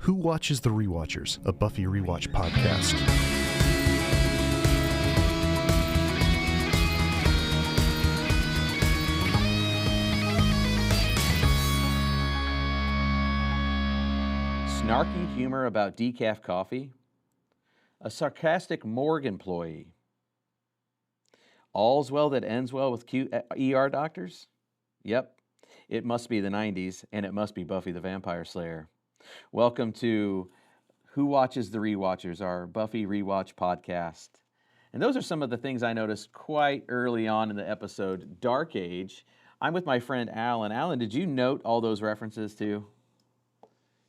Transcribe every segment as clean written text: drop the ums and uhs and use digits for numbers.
Who Watches the Rewatchers, a Buffy rewatch podcast. Snarky humor about decaf coffee, a sarcastic morgue employee, all's well that ends well with cute ER doctors? Yep, it must be the 90s, and it must be Buffy the Vampire Slayer. Welcome to Who Watches the Rewatchers, our Buffy rewatch podcast. And those are some of the things I noticed quite early on in the episode, Dark Age. I'm with my friend Alan. Alan, did you note all those references too?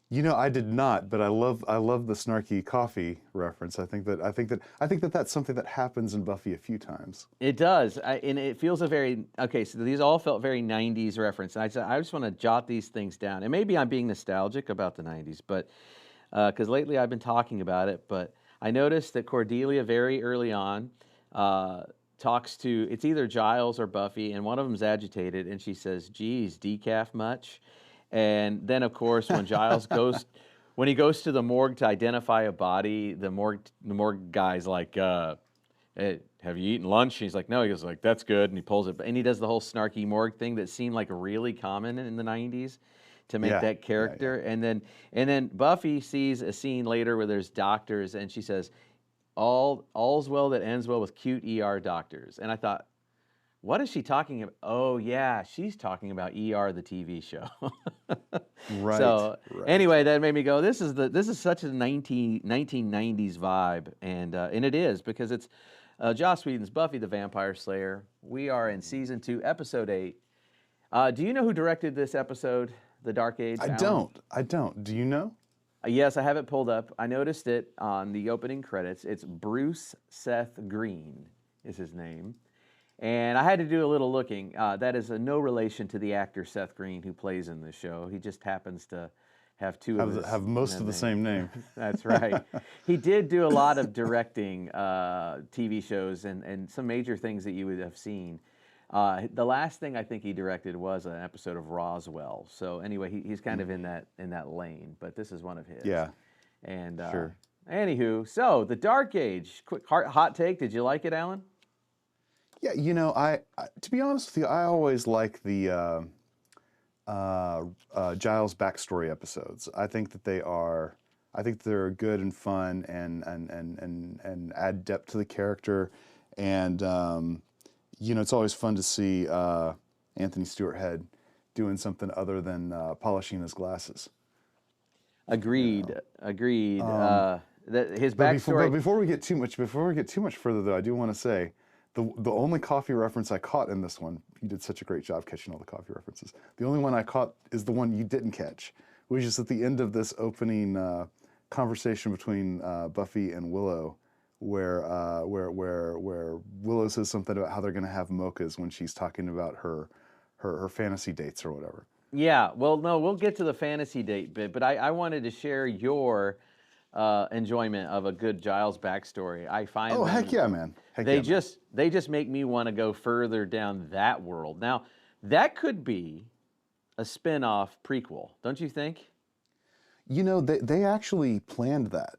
You know, I did not, but I love the snarky coffee reference. I think that that's something that happens in Buffy a few times. It does, and it feels a very okay. So these all felt very '90s reference. I just want to jot these things down, and maybe I'm being nostalgic about the '90s, but because lately I've been talking about it. But I noticed that Cordelia very early on talks to it's either Giles or Buffy, and one of them's agitated, and she says, "Geez, decaf much?" And then, of course, when Giles when he goes to the morgue to identify a body, the morgue guy's like, "Hey, have you eaten lunch?" And he's like, "No." He goes like, "That's good," and he pulls it, and he does the whole snarky morgue thing that seemed like really common in the '90s to make that character. Yeah. And then Buffy sees a scene later where there's doctors, and she says, "All's well that ends well with cute ER doctors." And I thought, what is she talking about? Oh, yeah, she's talking about ER, the TV show. Right. So anyway, that made me go, this is such a 1990s vibe, and it is, because it's Joss Whedon's Buffy the Vampire Slayer. We are in season 2, episode 8. Do you know who directed this episode, The Dark Age? I don't. Do you know? Yes, I have it pulled up. I noticed it on the opening credits. It's Bruce Seth Green is his name. And I had to do a little looking. That is no relation to the actor Seth Green who plays in the show. He just happens to have have most of the same name. That's right. He did do a lot of directing TV shows and some major things that you would have seen. The last thing I think he directed was an episode of Roswell. So anyway, he's kind of in that lane. But this is one of his. Yeah. And sure. Anywho, so The Dark Age. Quick hot take. Did you like it, Alan? Yeah, you know, I to be honest with you, I always like the Giles backstory episodes. I think they're good and fun and add depth to the character, and you know, it's always fun to see Anthony Stewart Head doing something other than polishing his glasses. Agreed. Agreed. His backstory. But before we get too much further, though, I do want to say. The only coffee reference I caught in this one, you did such a great job catching all the coffee references. The only one I caught is the one you didn't catch, which is at the end of this opening conversation between Buffy and Willow, where Willow says something about how they're going to have mochas when she's talking about her fantasy dates or whatever. Yeah, well, no, we'll get to the fantasy date bit, but I wanted to share your enjoyment of a good Giles backstory. I find heck yeah, man. They just make me want to go further down that world. Now, that could be a spin-off prequel, don't you think? You know, they actually planned that.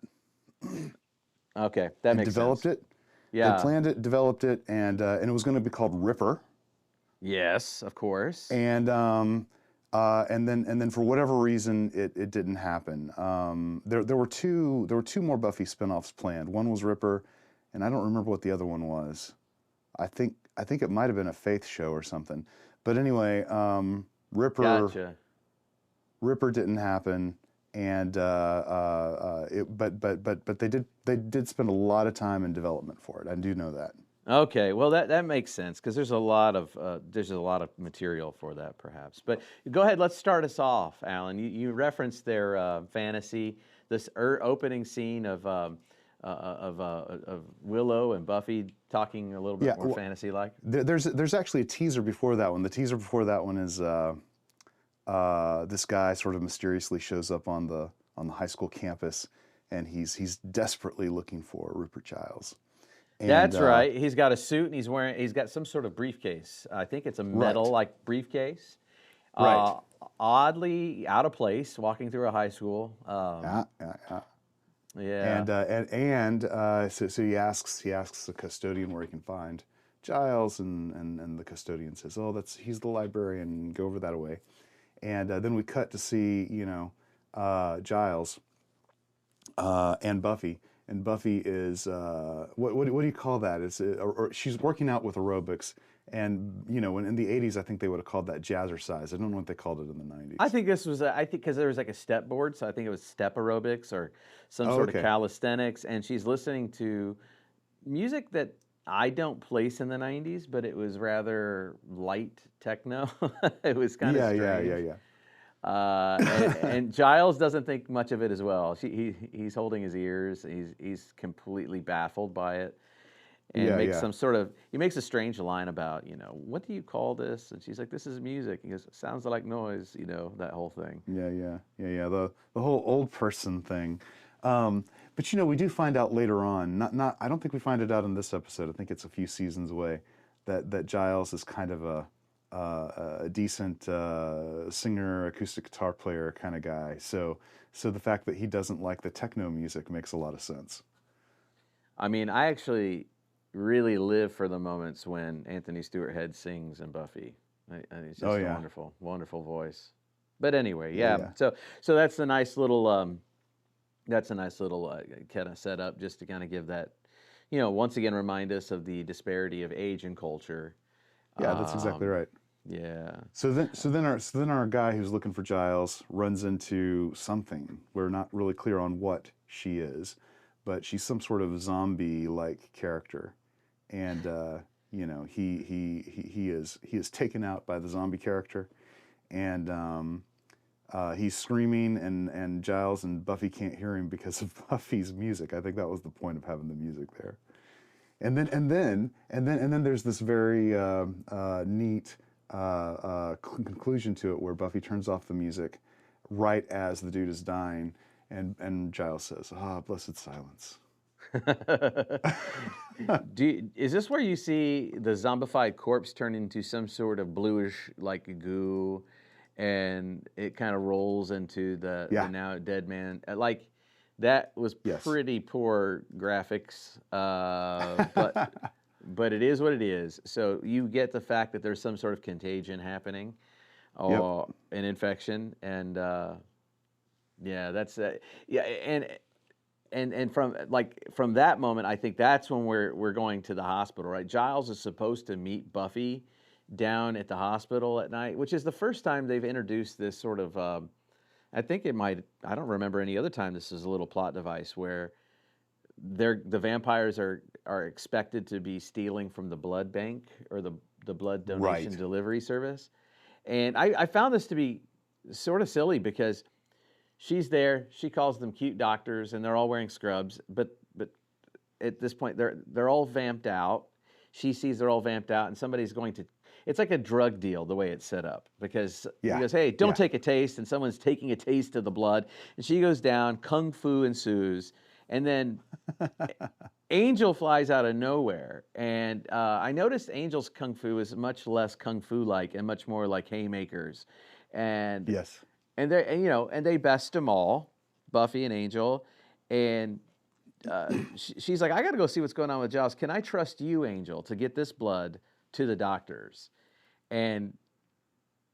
Okay, that makes sense. Developed it. Yeah. They planned it, developed it, and it was going to be called Ripper. Yes, of course. And then for whatever reason it didn't happen. There were two more Buffy spinoffs planned. One was Ripper, and I don't remember what the other one was. I think it might have been a Faith show or something. But anyway, Ripper Gotcha. Ripper didn't happen, and but they did spend a lot of time in development for it. I do know that. Okay, well that makes sense because there's a lot of material for that perhaps. But go ahead, let's start us off, Alan. You referenced their fantasy, this opening scene of Willow and Buffy talking a little bit more fantasy-like. There's actually a teaser before that one. The teaser before that one is this guy sort of mysteriously shows up on the high school campus, and he's desperately looking for Rupert Giles. And, that's right. He's got a suit and he's got some sort of briefcase. I think it's a metal-like briefcase. Right. Oddly out of place, walking through a high school. Yeah. Yeah. So he asks the custodian where he can find Giles, and the custodian says, "Oh, he's the librarian. Go over that way." And then we cut to see Giles and Buffy. And Buffy is what do you call that? Or she's working out with aerobics, and in the '80s I think they would have called that jazzercise. I don't know what they called it in the '90s. I think this was, I think, because there was like a step board, so I think it was step aerobics or some Oh, sort of okay. calisthenics, and she's listening to music that I don't place in the 90s, but it was rather light techno. It was kind of strange. Yeah. And Giles doesn't think much of it as well. He's holding his ears. He's completely baffled by it, and makes Yeah. he makes a strange line about, what do you call this? And she's like, this is music. He goes, sounds like noise. That whole thing. Yeah. The whole old person thing. But we do find out later on. Not. I don't think we find it out in this episode. I think it's a few seasons away. That Giles is kind of a decent singer, acoustic guitar player kind of guy. So the fact that he doesn't like the techno music makes a lot of sense. I mean, I actually really live for the moments when Anthony Stewart Head sings in Buffy. It's just Oh a yeah. wonderful, wonderful voice. But anyway, Yeah. yeah. So that's a nice little kind of setup, just to kind of give that, once again remind us of the disparity of age and culture. Yeah, that's exactly right. Yeah. So then our guy who's looking for Giles runs into something. We're not really clear on what she is, but she's some sort of zombie-like character, and he is taken out by the zombie character, and he's screaming, and Giles and Buffy can't hear him because of Buffy's music. I think that was the point of having the music there. And then there's this very neat conclusion to it where Buffy turns off the music right as the dude is dying, and Giles says, "Ah, blessed silence." Is this where you see the zombified corpse turn into some sort of bluish like goo, and it kind of rolls into the now dead man? Like, that was pretty poor graphics, but it is what it is. So you get the fact that there's some sort of contagion happening, or an infection, and that's and from that moment, I think that's when we're going to the hospital, right? Giles is supposed to meet Buffy down at the hospital at night, which is the first time they've introduced this sort of. I think I don't remember any other time this is a little plot device where the vampires are expected to be stealing from the blood bank or the blood donation delivery service. And I found this to be sort of silly because she's there, she calls them cute doctors, and they're all wearing scrubs, but at this point they're all vamped out. She sees they're all vamped out, and somebody's going to. It's like a drug deal the way it's set up, because he goes, "Hey, don't take a taste," and someone's taking a taste of the blood, and she goes down. Kung fu ensues, and then Angel flies out of nowhere, and I noticed Angel's kung fu is much less kung fu like and much more like haymakers, and and they best them all, Buffy and Angel, and she's like, "I got to go see what's going on with Giles. Can I trust you, Angel, to get this blood to the doctors?" And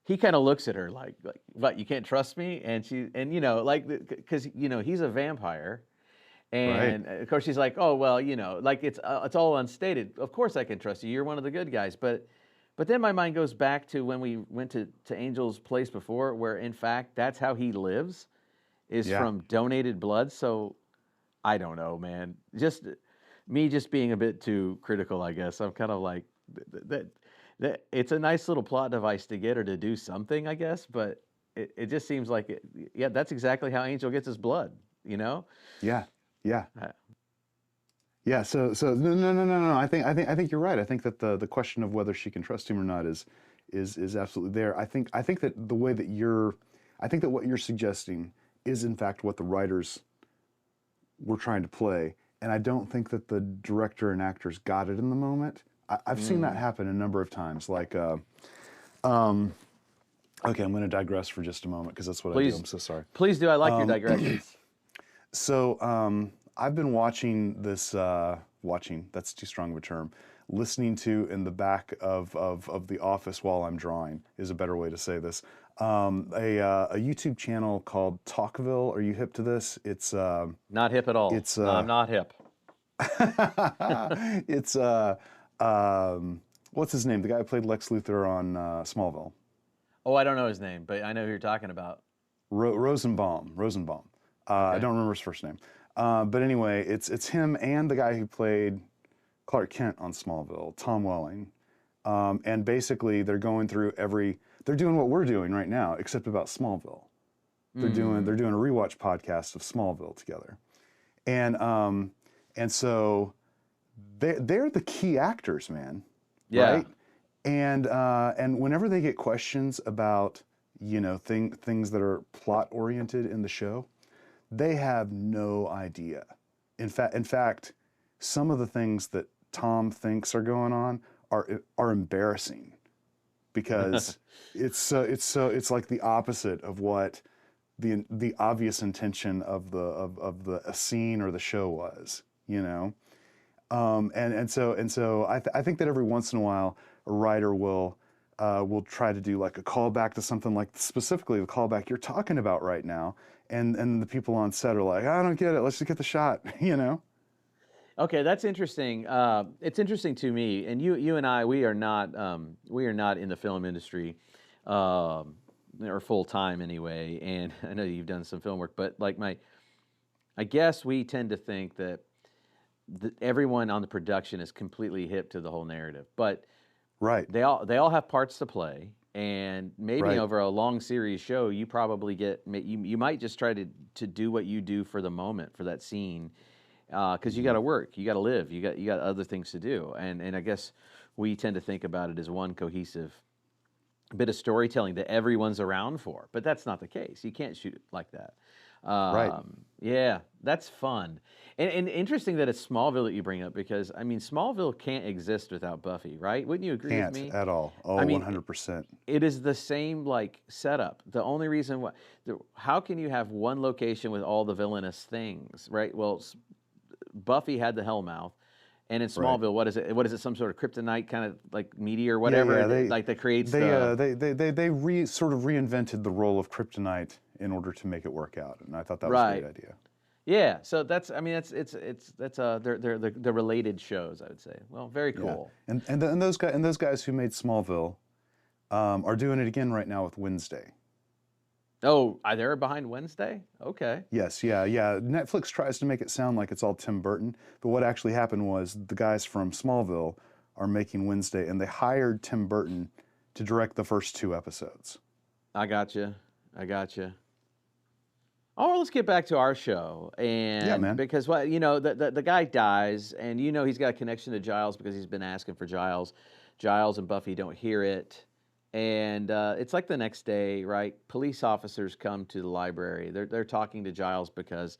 he kind of looks at her like, "What? You can't trust me?" And because he's a vampire, and of course she's like, "Oh well, it's all unstated. Of course I can trust you. You're one of the good guys." But then my mind goes back to when we went to Angel's place before, where in fact that's how he lives, is from donated blood. So I don't know, man. Just being a bit too critical, I guess. I'm kind of like that. It's a nice little plot device to get her to do something, I guess. But it just seems like that's exactly how Angel gets his blood. Yeah. So no. I think you're right. I think that the question of whether she can trust him or not is absolutely there. I think that what you're suggesting is in fact what the writers were trying to play, and I don't think that the director and actors got it in the moment. I've seen that happen a number of times. Like Okay, I'm going to digress for just a moment because that's what I Please. do. I'm so sorry. Please do. I like your digressions. So I've been watching this, watching, that's too strong of a term, listening to in the back of the office while I'm drawing is a better way to say this. A YouTube channel called Talkville. Are you hip to this? It's Not hip at all. It's No, I'm not hip. it's what's his name? The guy who played Lex Luthor on Smallville. Oh, I don't know his name, but I know who you're talking about. Rosenbaum. I don't remember his first name. But anyway, it's him and the guy who played Clark Kent on Smallville, Tom Welling. And basically they're going through they're doing what we're doing right now, except about Smallville. They're doing a rewatch podcast of Smallville together. And so they're the key actors, man. Yeah. Right? And whenever they get questions about, things that are plot oriented in the show, they have no idea. In fact, some of the things that Tom thinks are going on are embarrassing because it's like the opposite of what the obvious intention of a scene or the show was, and so I think that every once in a while a writer will try to do like a callback to something, like specifically the callback you're talking about right now, and the people on set are like, I don't get it, let's just get the shot, Okay, that's interesting. It's interesting to me, and you and I, we are not in the film industry, or full time anyway. And I know you've done some film work, but I guess we tend to think that everyone on the production is completely hip to the whole narrative, but right. they all have parts to play, and maybe Right. over a long series show, you probably you might just try to do what you do for the moment, for that scene. Because you got to work, you got to live, you got other things to do, and I guess we tend to think about it as one cohesive bit of storytelling that everyone's around for, but that's not the case. You can't shoot it like that. Right. Yeah, that's fun, and interesting that it's Smallville that you bring up, because I mean Smallville can't exist without Buffy, right? Wouldn't you agree Can't with me? at all. Oh, I mean, 100%. It is the same setup. The only reason how can you have one location with all the villainous things, right? Well, Buffy had the Hellmouth, and in Smallville, what is it? What is it? Some sort of kryptonite kind of like meteor, whatever, that creates they sort of reinvented the role of kryptonite in order to make it work out, and I thought that was a great idea. Yeah, so that's they're related shows, I would say. Well, very cool. Yeah. And those guys who made Smallville are doing it again right now with Wednesday. Oh, they're behind Wednesday? Okay. Yes, yeah. Netflix tries to make it sound like it's all Tim Burton, but what actually happened was the guys from Smallville are making Wednesday, and they hired Tim Burton to direct the first 2 episodes. I gotcha. Oh, let's get back to our show, and yeah, man. Because the guy dies, and he's got a connection to Giles because he's been asking for Giles. Giles and Buffy don't hear it. And it's like the next day, right? Police officers come to the library. They're talking to Giles because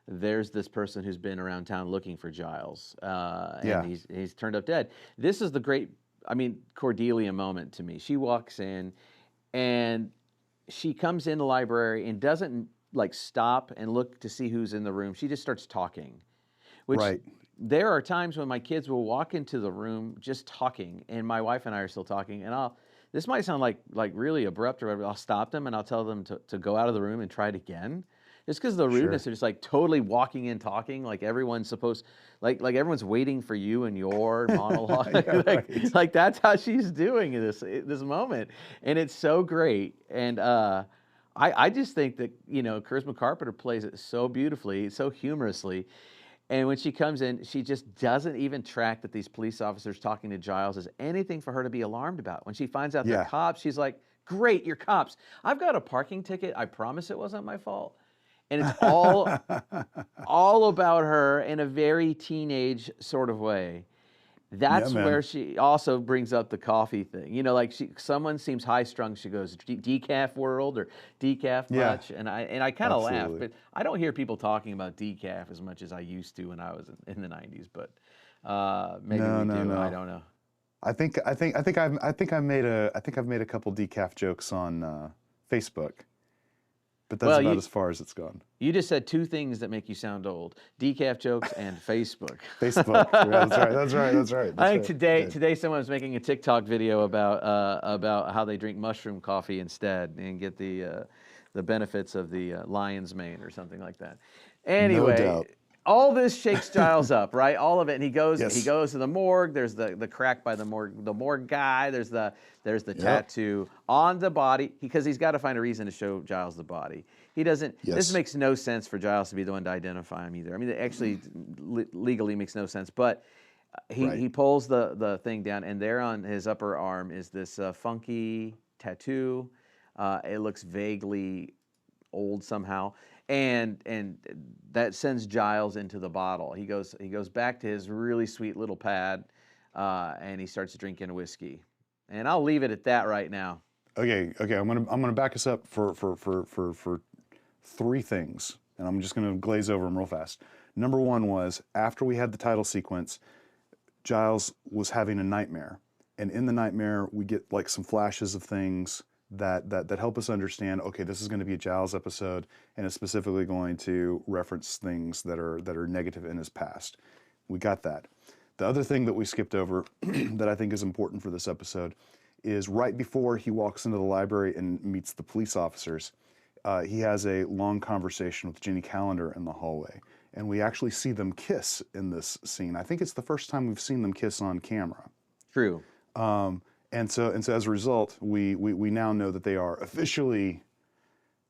there's this person who's been around town looking for Giles, and he's turned up dead. This is the great, Cordelia moment to me. She walks in, and she comes in the library and doesn't stop and look to see who's in the room. She just starts talking, which. Right. There are times when my kids will walk into the room just talking, and my wife and I are still talking, and this might sound like really abrupt or whatever. I'll stop them and I'll tell them to go out of the room and try it again. Just because of the rudeness, they're just totally walking in talking like everyone's supposed, like everyone's waiting for you and your monologue. Right. That's how she's doing this moment, and it's so great. And I just think that Charisma Carpenter plays it so beautifully, so humorously. And when she comes in, she just doesn't even track that these police officers talking to Giles is anything for her to be alarmed about. When she finds out they're cops, she's like, great, you're cops. I've got a parking ticket. I promise it wasn't my fault. And it's all about her in a very teenage sort of way. That's where she also brings up the coffee thing. Someone seems high strung. She goes, decaf world or decaf much, and I kind of laugh. But I don't hear people talking about decaf as much as I used to when I was in the '90s. But maybe we do. I don't know. I think I've made a couple decaf jokes on Facebook, but that's Well, about you as far as it's gone. you just said two things that make you sound old: decaf jokes and Facebook. Facebook. Yeah, that's right. That's right. That's right. I That's think right. today someone was making a TikTok video about how they drink mushroom coffee instead and get the benefits of the lion's mane or something like that. No Anyway, doubt. all this shakes Giles up, right? All of it, and he goes Yes. to the morgue. There's the crack by the morgue guy. There's the tattoo on the body because he's got to find a reason to show Giles the body. He doesn't. Yes. This makes no sense for Giles to be the one to identify him either. I mean, it actually legally makes no sense, but. He pulls the thing down, and there on his upper arm is this funky tattoo. It looks vaguely old somehow, and that sends Giles into the bottle. He goes back to his really sweet little pad, and he starts drinking whiskey. And I'll leave it at that right now. Okay. I'm gonna back us up for three things, and I'm just gonna glaze over them real fast. Number one was after we had the title sequence, Giles was having a nightmare, and in the nightmare we get like some flashes of things that help us understand. Okay, this is going to be a Giles episode, and it's specifically going to reference things that are negative in his past. We got that. The other thing that we skipped over that I think is important for this episode is right before he walks into the library and meets the police officers, he has a long conversation with Jenny Calendar in the hallway. And we actually see them kiss in this scene. I think it's the first time we've seen them kiss on camera. True. And so as a result, we now know that they are officially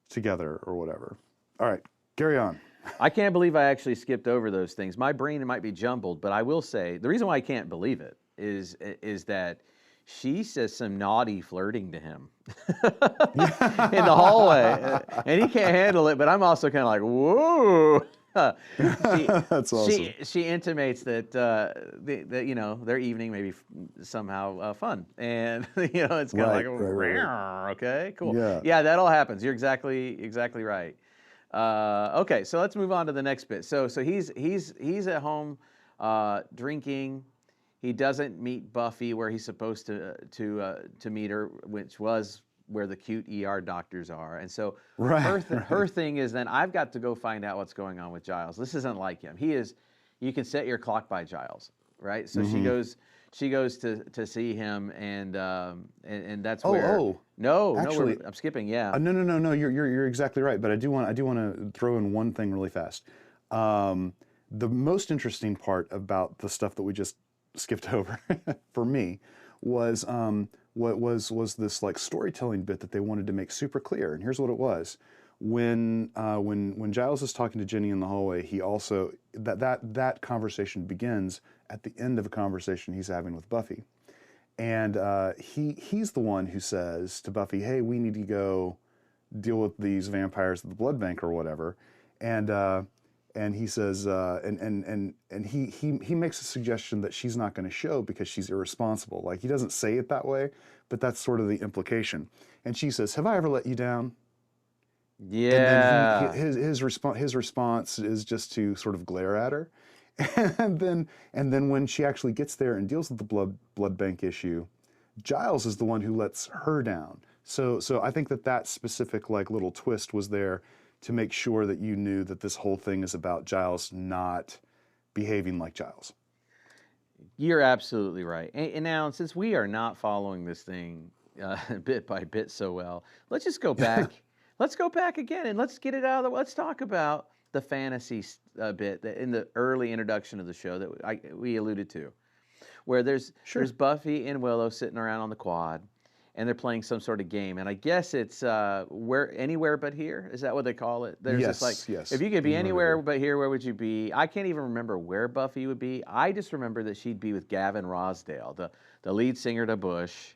together or whatever. All right, carry on. I can't believe I actually skipped over those things. My brain might be jumbled, but I will say the reason why I can't believe it is that she says some naughty flirting to him in the hallway, and he can't handle it. But I'm also kind of like, whoa. That's awesome. She intimates that their evening may be somehow fun, and it's kind of like right. Okay, cool. Yeah. That all happens. You're exactly right. Okay, so let's move on to the next bit. So he's at home drinking. He doesn't meet Buffy where he's supposed to meet her, which was where the cute ER doctors are. And so her thing is then I've got to go find out what's going on with Giles. This isn't like him. You can set your clock by Giles, right? So she goes to see him, and that's where. No, actually, I'm skipping. Yeah. No. You're exactly right. But I do want to throw in one thing really fast. The most interesting part about the stuff that we just skipped over for me was what was this like storytelling bit that they wanted to make super clear. And here's what it was: when Giles is talking to Jenny in the hallway, he also that conversation begins at the end of a conversation he's having with Buffy, and he's the one who says to Buffy, "Hey, we need to go deal with these vampires at the blood bank or whatever," and he says, and he makes a suggestion that she's not going to show because she's irresponsible. Like, he doesn't say it that way, but that's sort of the implication. And she says, "Have I ever let you down?" Yeah. And then his response is just to sort of glare at her. And then when she actually gets there and deals with the blood bank issue, Giles is the one who lets her down. So I think that specific like little twist was there to make sure that you knew that this whole thing is about Giles not behaving like Giles. You're absolutely right. And now, since we are not following this thing bit by bit so well, let's just go back. Let's go back again and let's get it out of the way. Let's talk about the fantasy bit that in the early introduction of the show that we alluded to, where there's Buffy and Willow sitting around on the quad, and they're playing some sort of game. And I guess it's anywhere but here. Is that what they call it? There's yes. If you could be anywhere but here, where would you be? I can't even remember where Buffy would be. I just remember that she'd be with Gavin Rossdale, the lead singer to Bush.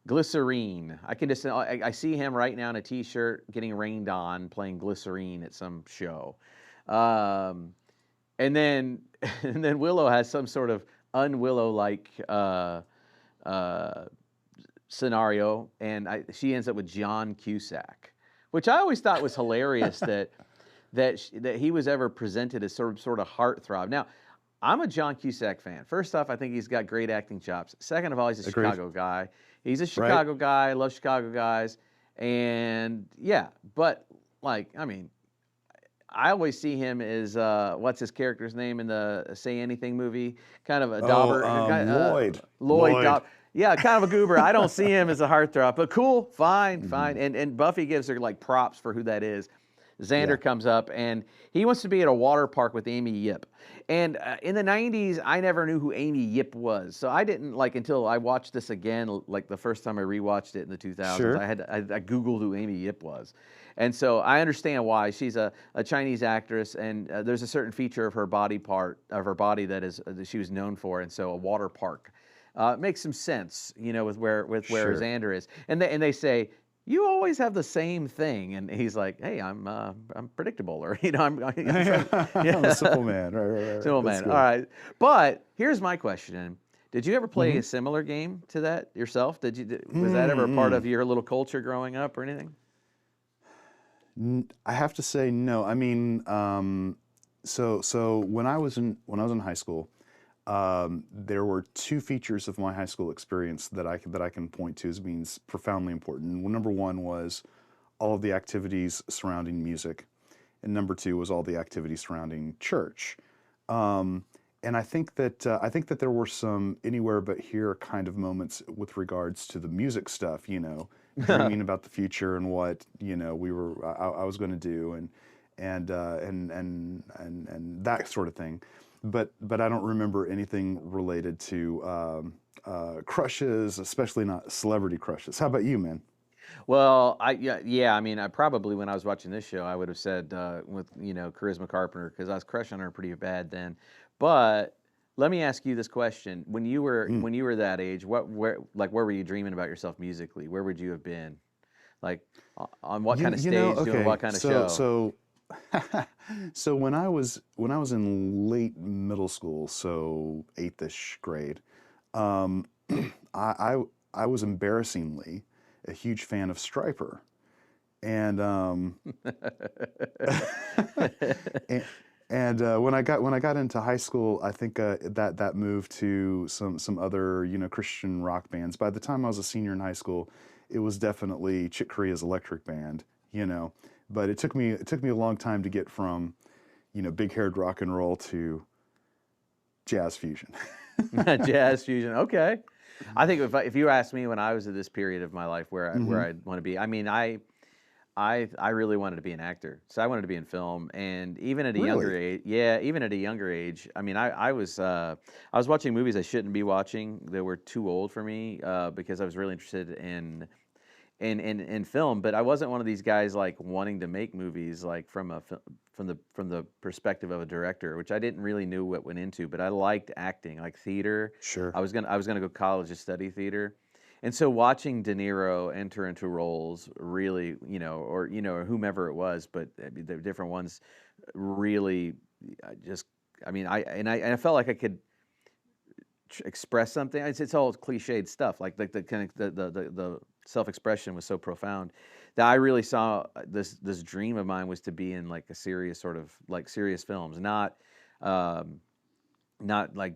Glycerine. I see him right now in a T-shirt getting rained on playing Glycerine at some show. And then Willow has some sort of un-Willow-like scenario, and she ends up with John Cusack, which I always thought was hilarious that he was ever presented as sort of heartthrob. Now, I'm a John Cusack fan. First off, I think he's got great acting chops. Second of all, he's a Agreed. Chicago guy. He's a Chicago guy. I love Chicago guys. And yeah, but like, I mean, I always see him as what's his character's name in the Say Anything movie? Kind of a dauber. Lloyd. Lloyd. Yeah, kind of a goober. I don't see him as a heartthrob, but cool, fine. And Buffy gives her like props for who that is. Xander comes up and he wants to be at a water park with Amy Yip. And in the 90s, I never knew who Amy Yip was. So I didn't like until I watched this again, like the first time I rewatched it in the 2000s. Sure. I Googled who Amy Yip was. And so I understand why. She's a Chinese actress, and there's a certain feature of her body that she was known for. And so a water park makes some sense, with where Sure. Xander is. And they say, you always have the same thing, and he's like, "Hey, I'm predictable," or I'm I'm a simple man. Right. simple That's man. good. All right, but here's my question: did you ever play a similar game to that yourself? Was that ever a part of your little culture growing up or anything? I have to say no. I mean, so when I was in high school, there were two features of my high school experience that I can point to as being profoundly important. Number one was all of the activities surrounding music, and number two was all the activities surrounding church. And I think that there were some anywhere but here kind of moments with regards to the music stuff. Dreaming about the future and what I was going to do, and that sort of thing. But I don't remember anything related to crushes, especially not celebrity crushes. How about you, man? Well, I mean, I probably when I was watching this show, I would have said with Charisma Carpenter because I was crushing her pretty bad then. But let me ask you this question: when you were that age, where were you dreaming about yourself musically? Where would you have been? Like on what kind of stage, doing what kind of show? So when I was in late middle school, so 8th-ish grade, I was embarrassingly a huge fan of Stryper, and when I got into high school, I think that moved to some other Christian rock bands. By the time I was a senior in high school, it was definitely Chick Corea's Electric Band, But it took me a long time to get from big-haired rock and roll to jazz fusion. Jazz fusion, okay. I think if you asked me when I was at this period of my life where I'd want to be, I mean, I really wanted to be an actor, so I wanted to be in film, and even at a younger age, I mean, I was watching movies I shouldn't be watching that were too old for me because I was really interested in film, but I wasn't one of these guys like wanting to make movies like from the perspective of a director, which I didn't really know what went into, but I liked acting, like theater. Sure. I was gonna go to college to study theater. And so watching De Niro enter into roles really, or whomever it was, but the different ones really I felt like I could express something. It's all cliched stuff, like the kind of the self-expression was so profound that I really saw this dream of mine was to be in like a serious sort of like serious films, not like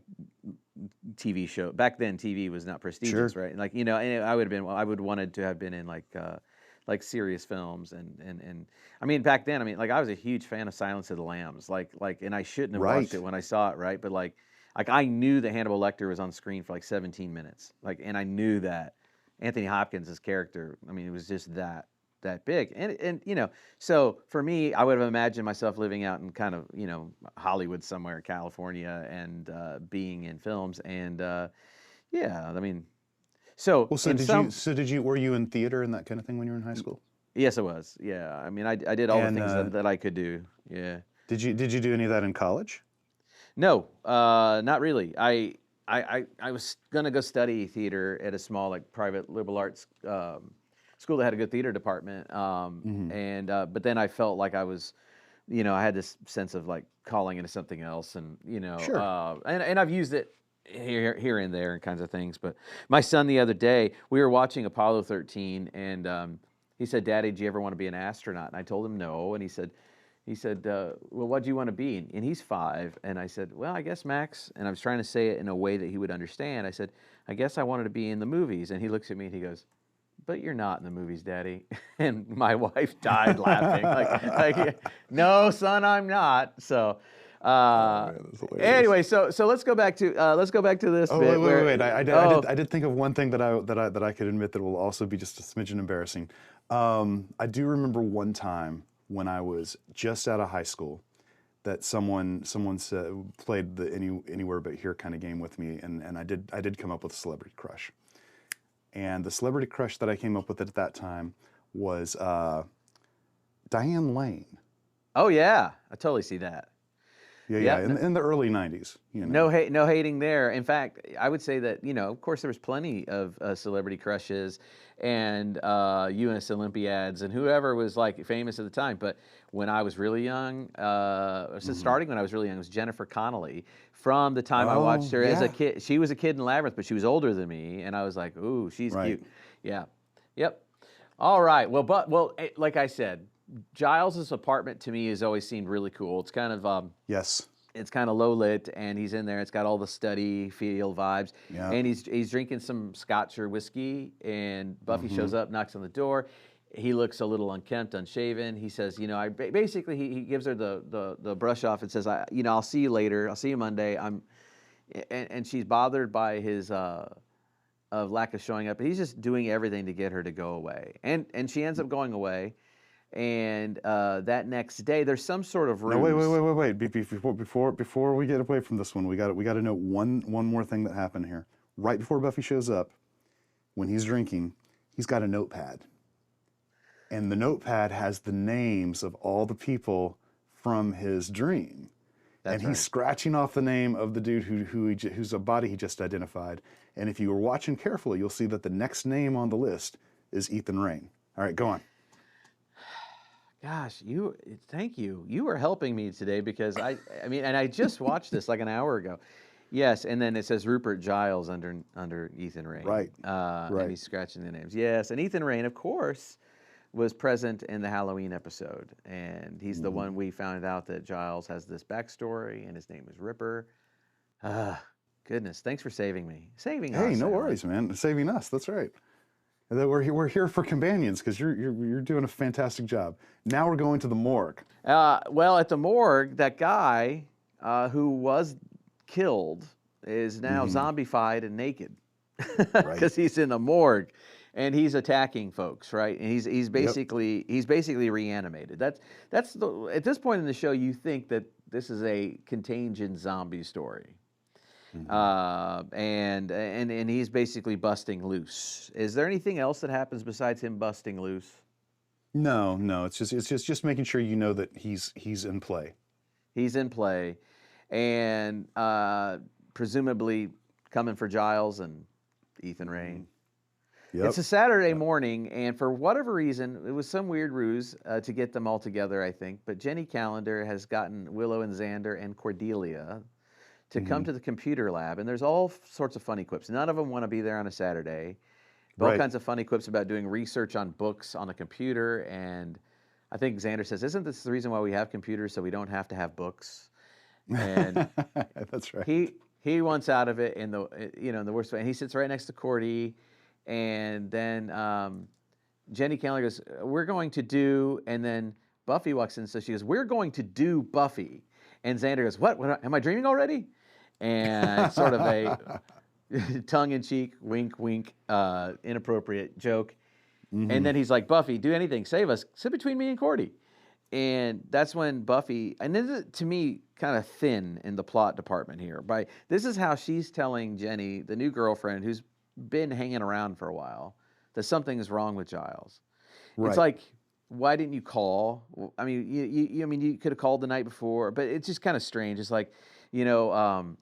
TV show. Back then, TV was not prestigious, Sure. right? Like and I would wanted to have been in like serious films and I mean back then, I mean like I was a huge fan of Silence of the Lambs, like and I shouldn't have watched it when I saw it, right? But like I knew that Hannibal Lecter was on screen for like 17 minutes, like, and I knew that Anthony Hopkins' character, I mean, it was just that big, and so for me, I would have imagined myself living out in kind of Hollywood somewhere, California, and being in films, and yeah, I mean, so Well, were you in theater and that kind of thing when you were in high school? Yes, I was. Yeah, I mean, I did all the things that I could do. Yeah. Did you do any of that in college? No, not really. I was gonna go study theater at a small like private liberal arts school that had a good theater department, and but then I felt like I was, I had this sense of like calling into something else, and Sure. and I've used it here and there and kinds of things. But my son the other day, we were watching Apollo 13, and he said, "Daddy, do you ever want to be an astronaut?" And I told him no, and he said, he said, well, what do you want to be? And he's 5. And I said, well, I guess Max. And I was trying to say it in a way that he would understand. I said, I guess I wanted to be in the movies. And he looks at me and he goes, but you're not in the movies, Daddy. And my wife died laughing. Like, no, son, I'm not. So, man, that's hilarious. anyway, so let's go back to this Oh, bit. wait. I did think of one thing that I could admit that will also be just a smidgen embarrassing. I do remember one time when I was just out of high school that someone said, played the Anywhere But Here kind of game with me, and I did come up with a celebrity crush. And the celebrity crush that I came up with at that time was Diane Lane. Oh yeah, I totally see that. Yeah, in the early 90s. You know. No hating there. In fact, I would say that, of course, there was plenty of celebrity crushes and UNS Olympiads and whoever was like famous at the time. But when I was really young, starting when I was really young, it was Jennifer Connelly. From the time I watched her as a kid, she was a kid in Labyrinth, but she was older than me, and I was like, ooh, she's cute. Yeah. Yep. All right. Well, like I said, Giles's apartment to me has always seemed really cool. It's kind of Yes. It's kind of low lit, and he's in there. It's got all the study feel vibes, Yeah. and he's drinking some scotch or whiskey. And Buffy shows up, knocks on the door. He looks a little unkempt, unshaven. He says, basically he gives her the brush off and says, I'll see you later. I'll see you Monday. And she's bothered by his of lack of showing up. He's just doing everything to get her to go away, and she ends up going away. And that next day, there's some sort of ruse. No, wait. Before we get away from this one, we got to note one more thing that happened here. Right before Buffy shows up, when he's drinking, he's got a notepad, and the notepad has the names of all the people from his dream. And he's scratching off the name of the dude whose body he just identified. And if you were watching carefully, you'll see that the next name on the list is Ethan Rayne. All right, go on. Gosh, thank you. You were helping me today because I mean, and I just watched this like an hour ago. Yes, and then it says Rupert Giles under Ethan Rayne. Right. And he's scratching the names. Yes, and Ethan Rayne, of course, was present in the Halloween episode, and he's the one we found out that Giles has this backstory, and his name is Ripper. Goodness, thanks for saving me. Saving us. Hey, no worries, man. Saving us. That's right. And then we're here for companions because you're doing a fantastic job. Now we're going to the morgue. Well, at the morgue, that guy who was killed is now zombified and naked because he's in the morgue, and he's attacking folks, right? And he's basically reanimated. That's at this point in the show, you think that this is a contagion zombie story. And he's basically busting loose. Is there anything else that happens besides him busting loose? No. It's just making sure you know that he's in play. He's in play, and presumably coming for Giles and Ethan Rayne. Yep. It's a Saturday morning, and for whatever reason, it was some weird ruse to get them all together, I think. But Jenny Calendar has gotten Willow and Xander and Cordelia to come to the computer lab, and there's all sorts of funny quips. None of them want to be there on a Saturday. All kinds of funny quips about doing research on books on a computer, and I think Xander says, "Isn't this the reason why we have computers, so we don't have to have books?" And that's right. He wants out of it in the the worst way, and he sits right next to Cordy, and then Jenny Calendar goes, "We're going to do," and then Buffy walks in, so she goes, "We're going to do Buffy," and Xander goes, "What am I dreaming already?" And sort of a tongue-in-cheek, wink, wink, inappropriate joke. And then he's like, "Buffy, do anything, save us, sit between me and Cordy." And that's when Buffy, and this is, to me, kind of thin in the plot department here. This is how she's telling Jenny, the new girlfriend who's been hanging around for a while, that something is wrong with Giles. Right. It's like, why didn't you call? I mean, you could have called the night before, but it's just kind of strange. It's like, is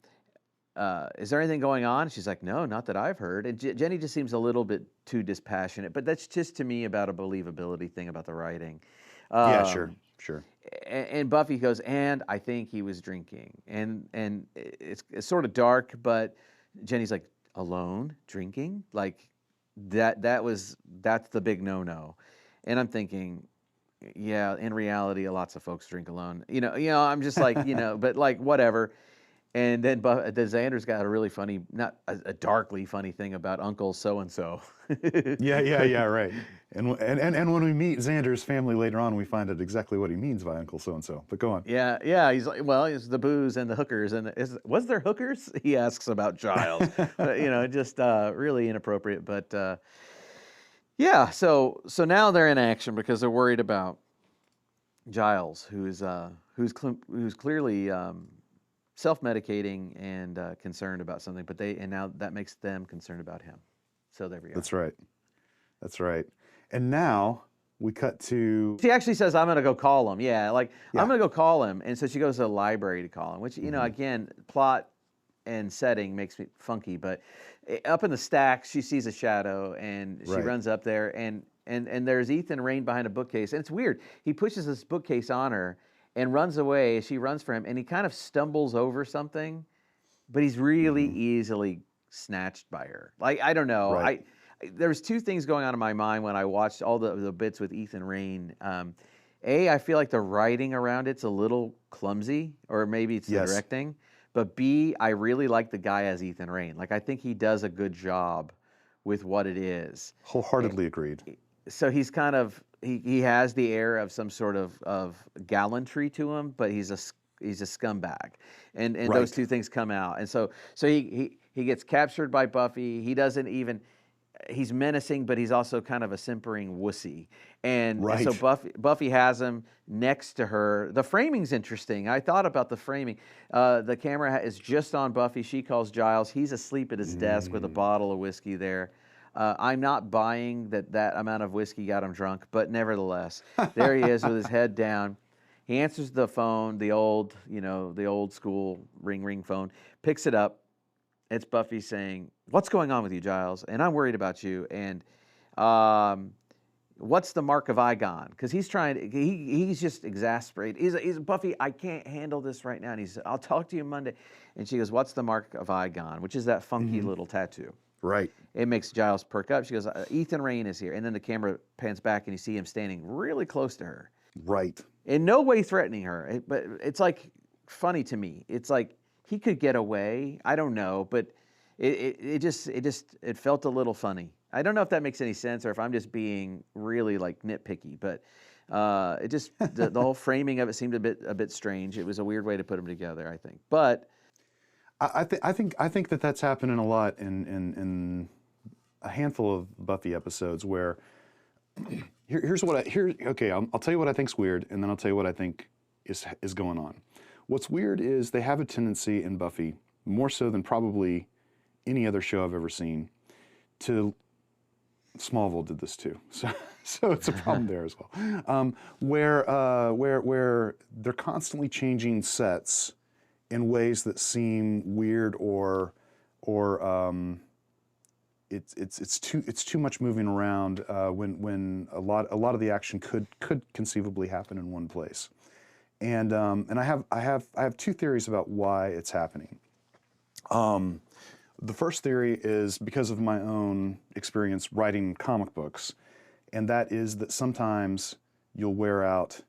there anything going on? She's like, no, not that I've heard. And Jenny just seems a little bit too dispassionate, but that's just to me about a believability thing about the writing. Yeah, sure. And Buffy goes, and I think he was drinking. And it's sort of dark, but Jenny's like, alone, drinking? Like, that's the big no-no. And I'm thinking, Yeah, in reality, lots of folks drink alone. I'm just like, but like whatever. And then the Xander's got a really funny, not a darkly funny thing about Uncle so and so. Yeah, right. And when we meet Xander's family later on, we find out exactly what he means by Uncle so and so. But go on. Yeah. He's like, well, it's the booze and the hookers, and was there hookers? He asks about Giles. Just really inappropriate. But yeah, so now they're in action because they're worried about Giles, who's clearly self-medicating and concerned about something, and now that makes them concerned about him. So there we go. That's right. And now we cut to. She actually says, "I'm gonna go call him." Yeah, I'm gonna go call him, and so she goes to the library to call him. Which again, plot and setting makes me funky, but up in the stacks, she sees a shadow, and she runs up there, and there's Ethan Rayne behind a bookcase, and it's weird. He pushes this bookcase on her and runs away. She runs for him, and he kind of stumbles over something, but he's really easily snatched by her. Like, I don't know. Right. There's two things going on in my mind when I watched all the bits with Ethan Rayne. I feel like the writing around it's a little clumsy, or maybe it's the directing. But B, I really like the guy as Ethan Rayne. Like, I think he does a good job with what it is. Wholeheartedly agreed. So he's kind of he has the air of some sort of gallantry to him, but he's a scumbag, and those two things come out. And so he gets captured by Buffy. He doesn't even. He's menacing, but he's also kind of a simpering wussy. And so Buffy has him next to her. The framing's interesting. I thought about the framing. The camera is just on Buffy. She calls Giles. He's asleep at his desk with a bottle of whiskey there. I'm not buying that amount of whiskey got him drunk, but nevertheless, there he is with his head down. He answers the phone, the old school ring phone, picks it up. It's Buffy saying, "What's going on with you, Giles? And I'm worried about you. And what's the mark of Igon?" Because he's he's just exasperated. He's Buffy, I can't handle this right now. And he said, "I'll talk to you Monday." And she goes, "What's the mark of Igon?" Which is that funky little tattoo. Right. It makes Giles perk up. She goes, "Ethan Rayne is here." And then the camera pans back and you see him standing really close to her. Right. In no way threatening her. But it's like funny to me. It's like he could get away. I don't know, but it felt a little funny. I don't know if that makes any sense or if I'm just being really like nitpicky, but it just the whole framing of it seemed a bit strange. It was a weird way to put them together, I think. But I think that's happening a lot in a handful of Buffy episodes where I'll tell you what I think's weird, and then I'll tell you what I think is going on. What's weird is they have a tendency in Buffy, more so than probably any other show I've ever seen, Smallville did this too, so it's a problem there as well, where they're constantly changing sets in ways that seem weird or it's too much moving around when a lot of the action could conceivably happen in one place. And I have two theories about why it's happening. The first theory is because of my own experience writing comic books, and that is that sometimes you'll wear out.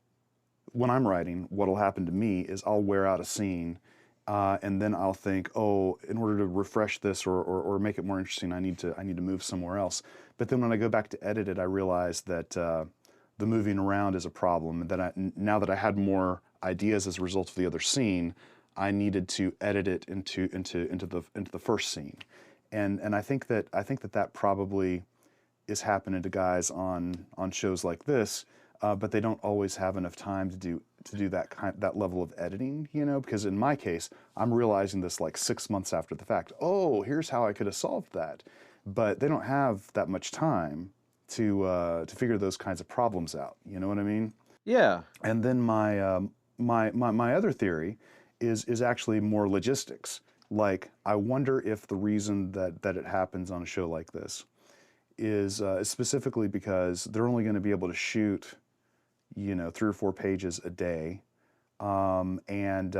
When I'm writing, what'll happen to me is I'll wear out a scene, and then I'll think, oh, in order to refresh this or make it more interesting, I need to move somewhere else. But then when I go back to edit it, I realize that the moving around is a problem, and that now that I had more ideas as a result of the other scene, I needed to edit it into the first scene, and I think that probably is happening to guys on shows like this, but they don't always have enough time to do that level of editing, because in my case, I'm realizing this like 6 months after the fact. Oh, here's how I could have solved that, but they don't have that much time to figure those kinds of problems out. You know what I mean? yeah. And then my other theory is actually more logistics. Like, I wonder if the reason that it happens on a show like this is specifically because they're only going to be able to shoot, 3 or 4 pages a day, and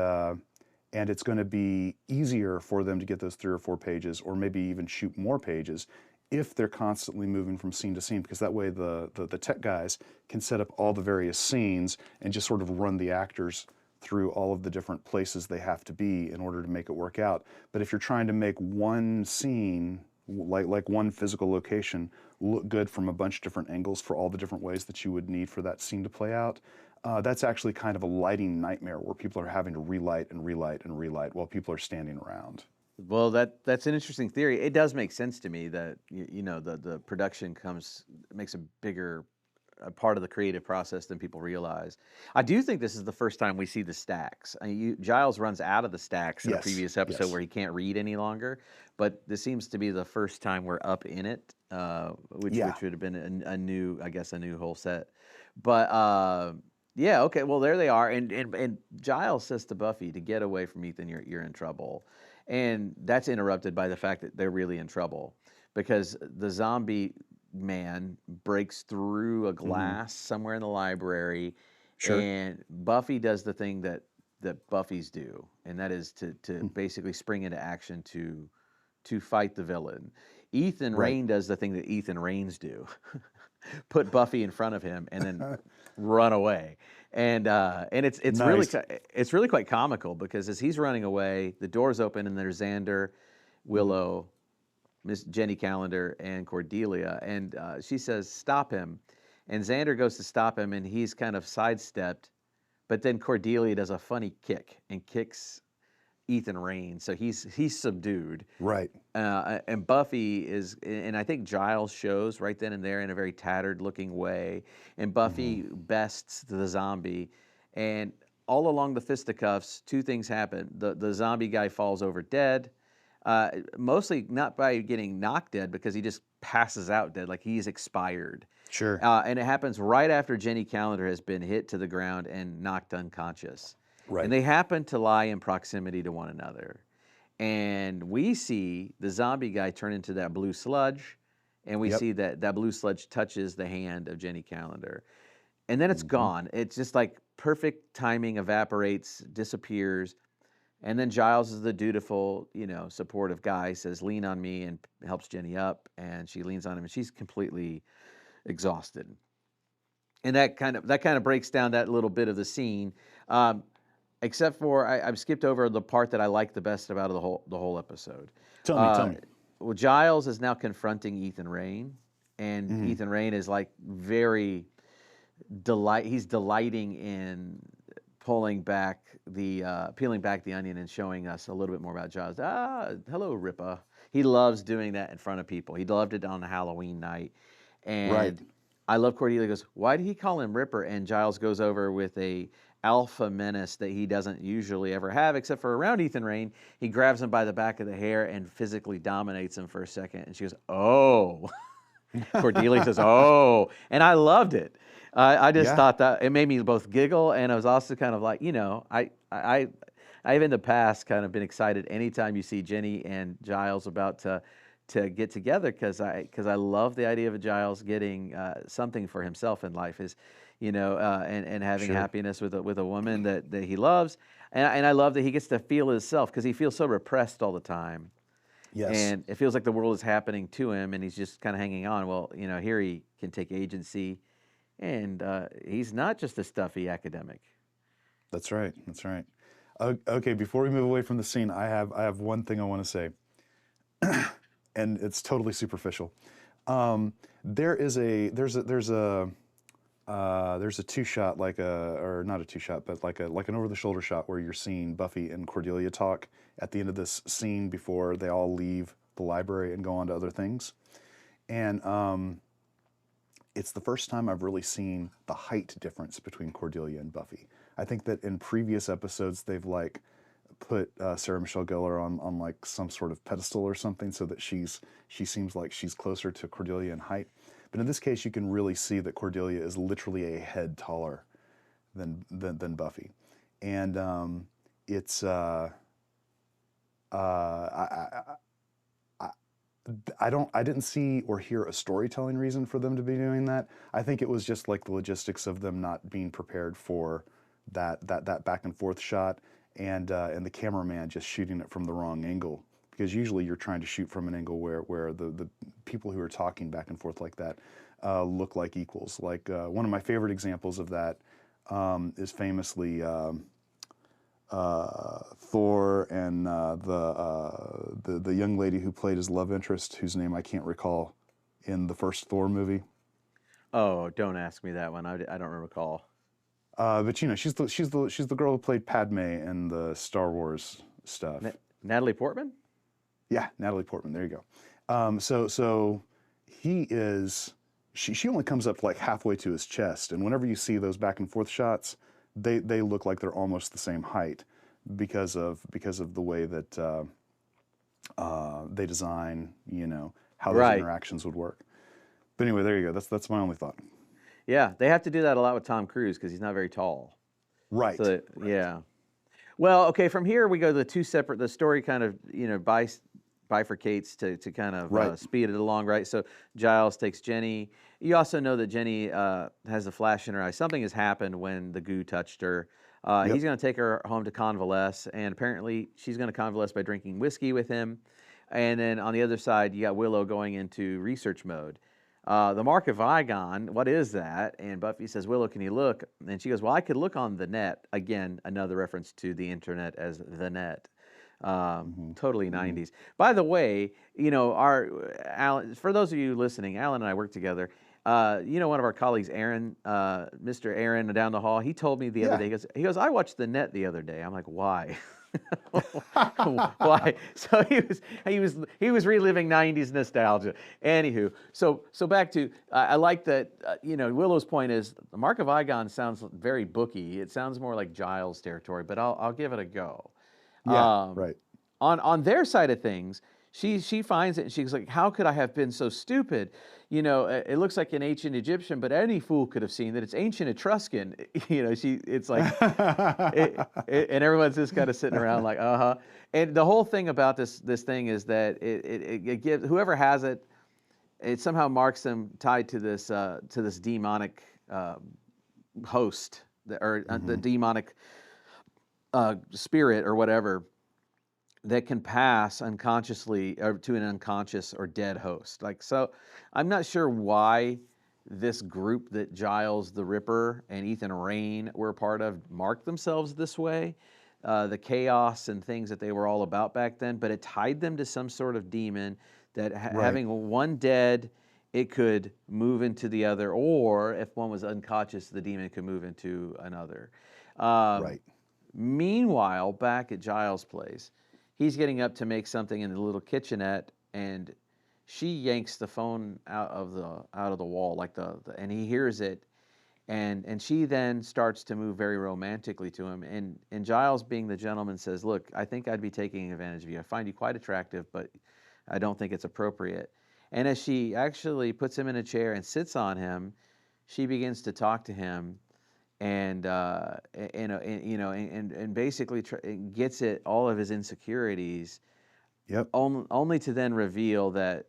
it's going to be easier for them to get those 3 or 4 pages, or maybe even shoot more pages, if they're constantly moving from scene to scene, because that way the tech guys can set up all the various scenes and just sort of run the actors through all of the different places they have to be in order to make it work out. But if you're trying to make one scene, like one physical location, look good from a bunch of different angles for all the different ways that you would need for that scene to play out, that's actually kind of a lighting nightmare where people are having to relight and relight and relight while people are standing around. Well, that's an interesting theory. It does make sense to me that the production makes a bigger part of the creative process than people realize. I do think this is the first time we see the stacks. Giles runs out of the stacks in a Yes, previous episode yes. where he can't read any longer, but this seems to be the first time we're up in it, which Yeah. would have been a new whole set. But yeah, okay. Well, there they are, and Giles says to Buffy, to get away from Ethan, you're in trouble, and that's interrupted by the fact that they're really in trouble because the zombie man breaks through a glass somewhere in the library, Sure. and Buffy does the thing that Buffys do, and that is to basically spring into action to fight the villain. Ethan Right. Rayne does the thing that Ethan Raynes do. Put Buffy in front of him and then run away. And it's Nice. really quite comical because as he's running away, the doors open and there's Xander, Willow, Miss Jenny Calendar, and Cordelia, and she says, "Stop him." And Xander goes to stop him, and he's kind of sidestepped, but then Cordelia does a funny kick and kicks Ethan Rayne, so he's subdued. Right. And Buffy is, and I think Giles shows right then and there in a very tattered looking way, and Buffy bests the zombie, and all along the fisticuffs, two things happen. The zombie guy falls over dead, mostly not by getting knocked dead, because he just passes out dead, like he's expired. Sure. And it happens right after Jenny Calendar has been hit to the ground and knocked unconscious. Right. And they happen to lie in proximity to one another. And we see the zombie guy turn into that blue sludge, and we Yep. see that blue sludge touches the hand of Jenny Calendar. And then it's gone. It's just like perfect timing, evaporates, disappears. And then Giles is the dutiful, supportive guy, says, "Lean on me," and helps Jenny up. And she leans on him, and she's completely exhausted. And that kind of breaks down that little bit of the scene. Except for I've skipped over the part that I like the best about the whole episode. Tell me. Well, Giles is now confronting Ethan Rayne, and Ethan Rayne is like he's delighting in peeling back the onion and showing us a little bit more about Giles. Hello, Rippa. He loves doing that in front of people. He loved it on the Halloween night, and Right. I love Cordelia goes, "Why did he call him Ripper?" And Giles goes over with a alpha menace that he doesn't usually ever have, except for around Ethan Rayne. He grabs him by the back of the hair and physically dominates him for a second. And she goes, "Oh." Cordelia says, "Oh," and I loved it. I just Yeah. thought that it made me both giggle, and I was also kind of like, I've in the past kind of been excited anytime you see Jenny and Giles about to get together, because I love the idea of Giles getting something for himself in life, and having Sure. happiness with a woman that he loves, and I love that he gets to feel himself, because he feels so repressed all the time. Yes. And it feels like the world is happening to him, and he's just kind of hanging on. Well, here he can take agency, and he's not just a stuffy academic. That's right. That's right. Okay, before we move away from the scene, I have one thing I want to say, and it's totally superficial. There's a two-shot, or not a two-shot, but like an over-the-shoulder shot where you're seeing Buffy and Cordelia talk at the end of this scene before they all leave the library and go on to other things, and it's the first time I've really seen the height difference between Cordelia and Buffy. I think that in previous episodes they've put Sarah Michelle Gellar on like some sort of pedestal or something, so that she seems like she's closer to Cordelia in height. But in this case, you can really see that Cordelia is literally a head taller than Buffy, and I didn't see or hear a storytelling reason for them to be doing that. I think it was just like the logistics of them not being prepared for that back and forth shot, and the cameraman just shooting it from the wrong angle, because usually you're trying to shoot from an angle where the people who are talking back and forth like that look like equals. Like one of my favorite examples of that is famously Thor and the young lady who played his love interest, whose name I can't recall, in the first Thor movie. Oh, don't ask me that one. I don't recall. But you know, she's the girl who played Padme in the Star Wars stuff. Natalie Portman? Yeah, Natalie Portman. There you go. So he is. She only comes up like halfway to his chest, and whenever you see those back and forth shots, they look like they're almost the same height because of the way that they design, you know, how those interactions would work. But anyway, there you go. That's my only thought. Yeah, they have to do that a lot with Tom Cruise because he's not very tall. Right. So, yeah. Well, okay, from here we go to the story kind of, you know, bifurcates to kind of speed it along, right? So Giles takes Jenny. You also know that Jenny has a flash in her eye. Something has happened when the goo touched her. He's going to take her home to convalesce, and apparently she's going to convalesce by drinking whiskey with him. And then on the other side, you got Willow going into research mode. The Mark of Vigon, what is that? And Buffy says, Willow, can you look? And she goes, well, I could look on the net. Again, another reference to the internet as the net. Totally 90s. By the way, you know, Alan, for those of you listening, Alan and I work together. You know, one of our colleagues, Aaron, Mr. Aaron down the hall, he told me the other day, he goes, I watched the net the other day. I'm like, why? Why? So he was reliving 90s nostalgia. Anywho, so back to I like that. You know, Willow's point is the Mark of Vigon sounds very booky. It sounds more like Giles territory, but I'll give it a go. Yeah, right. On their side of things, she finds it and she's like, how could I have been so stupid? You know, it looks like an ancient Egyptian, but any fool could have seen that it's ancient Etruscan. You know, it's like, and everyone's just kind of sitting around like, uh-huh. And the whole thing about this thing is that it gives, whoever has it, it somehow marks them tied to this demonic host, the demonic spirit or whatever, that can pass unconsciously or to an unconscious or dead host. Like, so I'm not sure why this group that Giles the Ripper and Ethan Rayne were a part of marked themselves this way, the chaos and things that they were all about back then, but it tied them to some sort of demon that having one dead, it could move into the other, or if one was unconscious, the demon could move into another. Meanwhile, back at Giles' place, he's getting up to make something in the little kitchenette, and she yanks the phone out of the wall, like and he hears it, and she then starts to move very romantically to him, and Giles, being the gentleman, says, "Look, I think I'd be taking advantage of you. I find you quite attractive, but I don't think it's appropriate." And as she actually puts him in a chair and sits on him, she begins to talk to him. And you know, and basically gets at all of his insecurities. Only to then reveal that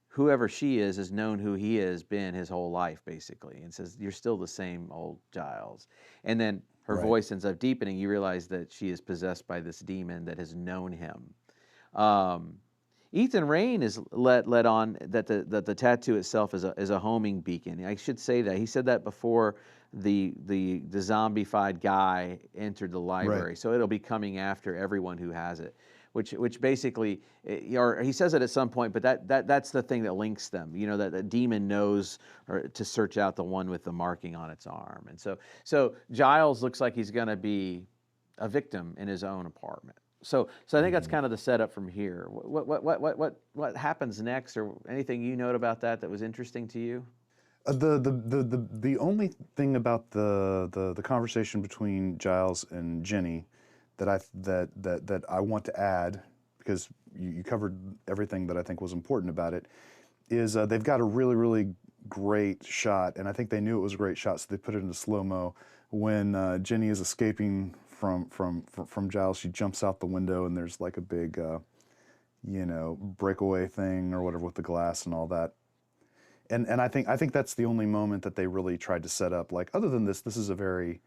whoever she is has known who he has been his whole life, basically, and says, "You're still the same old Giles." And then her voice ends up deepening. You realize that she is possessed by this demon that has known him. Ethan Rayne is let on that the tattoo itself is a homing beacon. I should say that. He said that before the zombified guy entered the library. So it'll be coming after everyone who has it, which basically, or he says it at some point, but that's the thing that links them. You know, that the demon knows to search out the one with the marking on its arm. And so Giles looks like he's going to be a victim in his own apartment. So I think that's kind of the setup from here. What happens next, or anything you note about that was interesting to you? The only thing about the conversation between Giles and Jenny that I want to add, because you covered everything that I think was important about it, is they've got a really great shot, and I think they knew it was a great shot, so they put it into slow-mo when Jenny is escaping from Giles. She jumps out the window, and there's like a big you know, breakaway thing or whatever with the glass and all that. And I think that's the only moment that they really tried to set up. Like, other than this is a very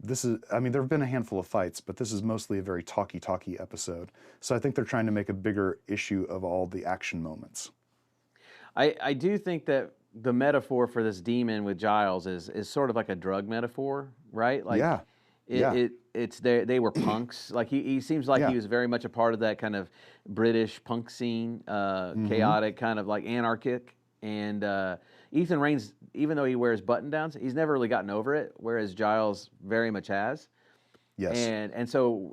this is, I mean, there have been a handful of fights, but this is mostly a very talky episode. So I think they're trying to make a bigger issue of all the action moments. I do think that the metaphor for this demon with Giles is sort of like a drug metaphor, right? Like Yeah. Yeah. it's they were punks. Like he seems like Yeah. he was very much a part of that kind of British punk scene, chaotic, kind of like anarchic. And Ethan Rayne's, even though he wears button downs, he's never really gotten over it, whereas Giles very much has. Yes. And so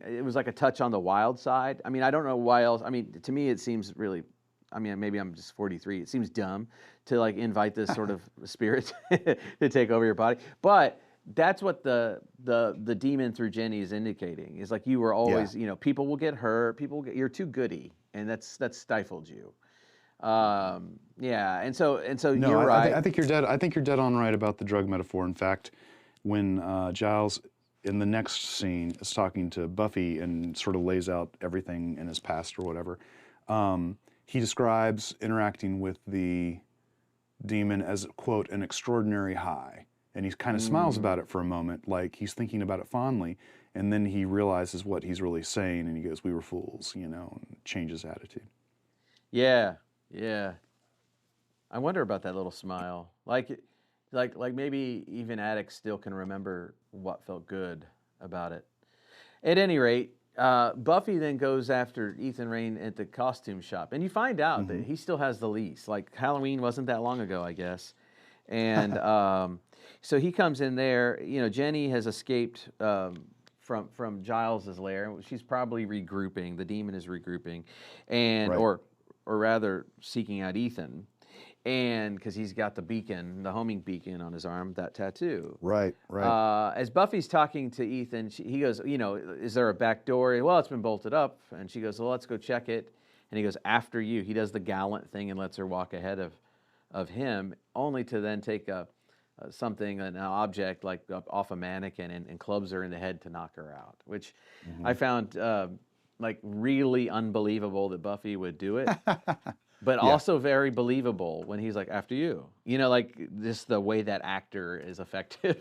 it was like a touch on the wild side. I mean, I don't know why else. I mean, to me, it seems really. I mean, maybe I'm just 43. It seems dumb to like invite this sort of spirit to take over your body, but that's what the demon through Jenny is indicating. Is like you were always, people will get hurt, you're too goody, and that's stifled you. Yeah, and so No, you're right. I think you're dead. I think you're dead on right about the drug metaphor. In fact, when Giles in the next scene is talking to Buffy and sort of lays out everything in his past or whatever, he describes interacting with the demon as, quote, an extraordinary high. And he kind of smiles about it for a moment, like he's thinking about it fondly. And then he realizes what he's really saying, and he goes, "We were fools," and changes attitude. Yeah, yeah. I wonder about that little smile. Like maybe even addicts still can remember what felt good about it. At any rate, Buffy then goes after Ethan Rayne at the costume shop, and you find out that he still has the lease. Like Halloween wasn't that long ago, I guess, and so he comes in there. Jenny has escaped from Giles's lair. She's probably regrouping. The demon is regrouping, and Right. or rather seeking out Ethan. And because he's got the beacon, the homing beacon on his arm, that tattoo. Right, right. As Buffy's talking to Ethan, he goes, is there a back door? Well, it's been bolted up. And she goes, well, let's go check it. And he goes, after you. He does the gallant thing and lets her walk ahead of him, only to then take an object like off a mannequin and clubs her in the head to knock her out, which I found like really unbelievable that Buffy would do it. But also very believable when he's like, after you. Like just the way that actor is effective.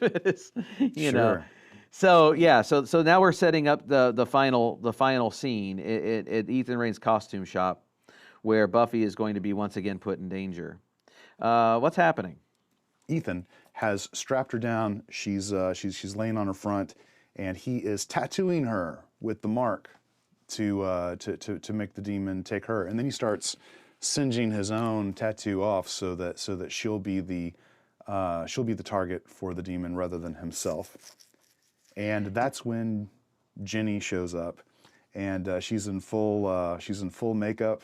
you know. So so now we're setting up the final scene at Ethan Rayne's costume shop, where Buffy is going to be once again put in danger. What's happening? Ethan has strapped her down. She's laying on her front, and he is tattooing her with the mark to make the demon take her. And then he starts singeing his own tattoo off so that she'll be the target for the demon rather than himself. And that's when Jenny shows up, and she's in full makeup,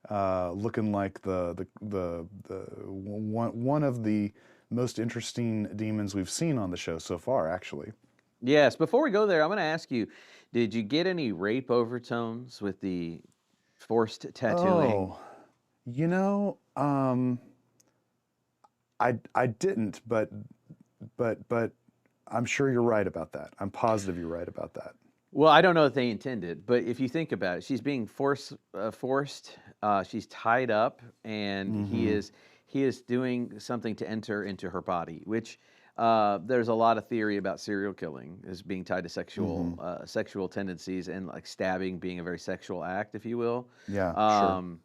looking like the one of the most interesting demons we've seen on the show so far, actually. Yes. Before we go there, I'm going to ask you: did you get any rape overtones with the forced tattooing? Oh, I didn't, but I'm sure you're right about that. I'm positive you're right about that. Well, I don't know if they intended, but if you think about it, she's being forced. She's tied up, and he is doing something to enter into her body, which there's a lot of theory about serial killing as being tied to sexual tendencies, and like stabbing being a very sexual act, if you will. Yeah, sure.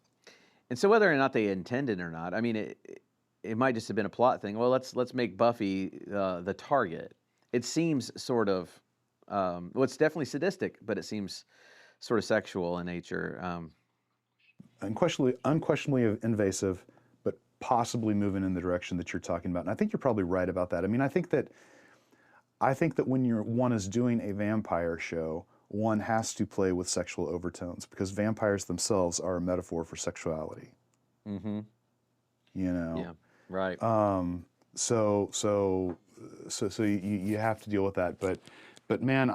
And so whether or not they intended or not, I mean, it might just have been a plot thing. Well, let's make Buffy the target. It seems sort of, well, it's definitely sadistic, but it seems sort of sexual in nature. Unquestionably invasive, but possibly moving in the direction that you're talking about. And I think you're probably right about that. I mean, I think that when one is doing a vampire show, one has to play with sexual overtones because vampires themselves are a metaphor for sexuality. Mm-hmm. Yeah. Right. So you have to deal with that. But man,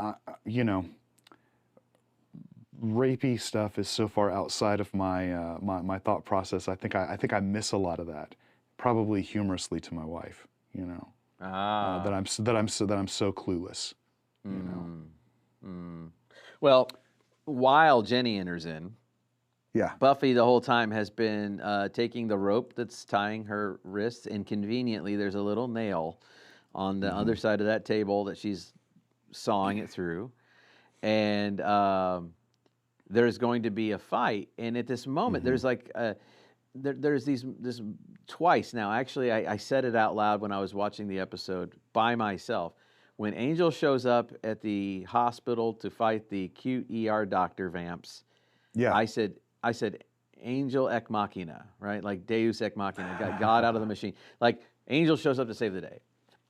rapey stuff is so far outside of my my thought process. I think I miss a lot of that. Probably humorously to my wife, that I'm so clueless. Well, while Jenny enters in, Buffy the whole time has been taking the rope that's tying her wrists, and conveniently there's a little nail on the other side of that table that she's sawing it through, and there's going to be a fight. And at this moment, there's like there's this twice now. Actually, I said it out loud when I was watching the episode by myself. When Angel shows up at the hospital to fight the cute ER doctor vamps, Yeah. I said Angel Ek Machina, right? Like Deus Ek Machina, got God out of the machine. Like Angel shows up to save the day.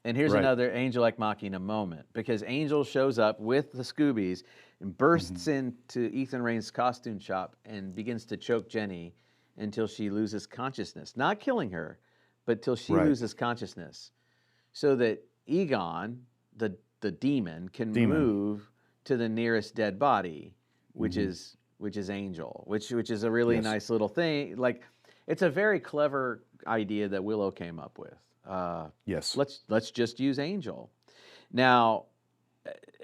And here's Right. another Angel Ek Machina moment, because Angel shows up with the Scoobies and bursts into Ethan Rayne's costume shop and begins to choke Jenny until she loses consciousness. Not killing her, but till she Right. loses consciousness. So that Egon, the demon, can move to the nearest dead body, which is Angel, which is a really nice little thing. Like, it's a very clever idea that Willow came up with. Yes. Let's just use Angel. Now,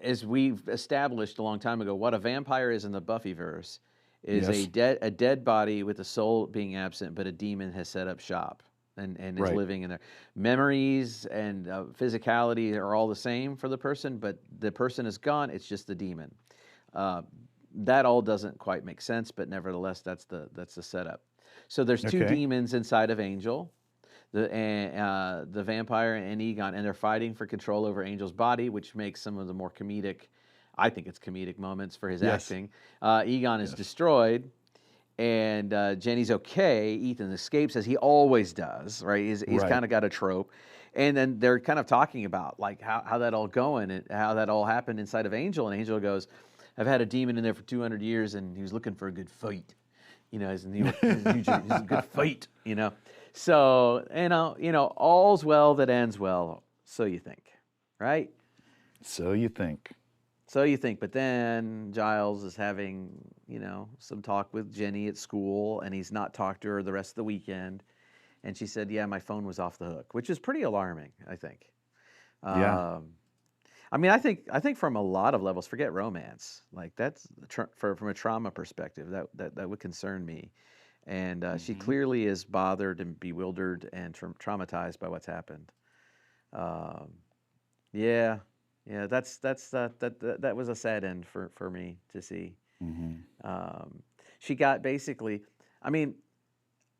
as we've established a long time ago, what a vampire is in the Buffyverse is Yes. a dead body with the soul being absent, but a demon has set up shop and is Right. living in there. Memories and physicality are all the same for the person, but the person is gone. It's just the demon. That all doesn't quite make sense, but nevertheless, that's the setup. So there's two Okay. demons inside of Angel, the vampire and Egon, and they're fighting for control over Angel's body, which makes some of the more comedic, I think it's comedic moments for his Yes. acting. Egon is destroyed, and Jenny's okay. Ethan escapes, as he always does, right? He's Right. kind of got a trope. And then they're kind of talking about like how that all going and how that all happened inside of Angel. And Angel goes, I've had a demon in there for 200 years, and he was looking for a good fight. You know, he's a good fight, you know. So, all's well that ends well, so you think, right? So you think. So you think, but then Giles is having, some talk with Jenny at school, and he's not talked to her the rest of the weekend. And she said, yeah, my phone was off the hook, which is pretty alarming, I think. Yeah. I mean, I think from a lot of levels, forget romance. Like that's from a trauma perspective, that would concern me. And she clearly is bothered and bewildered and traumatized by what's happened. Yeah, that was a sad end for me to see. She got basically, I mean,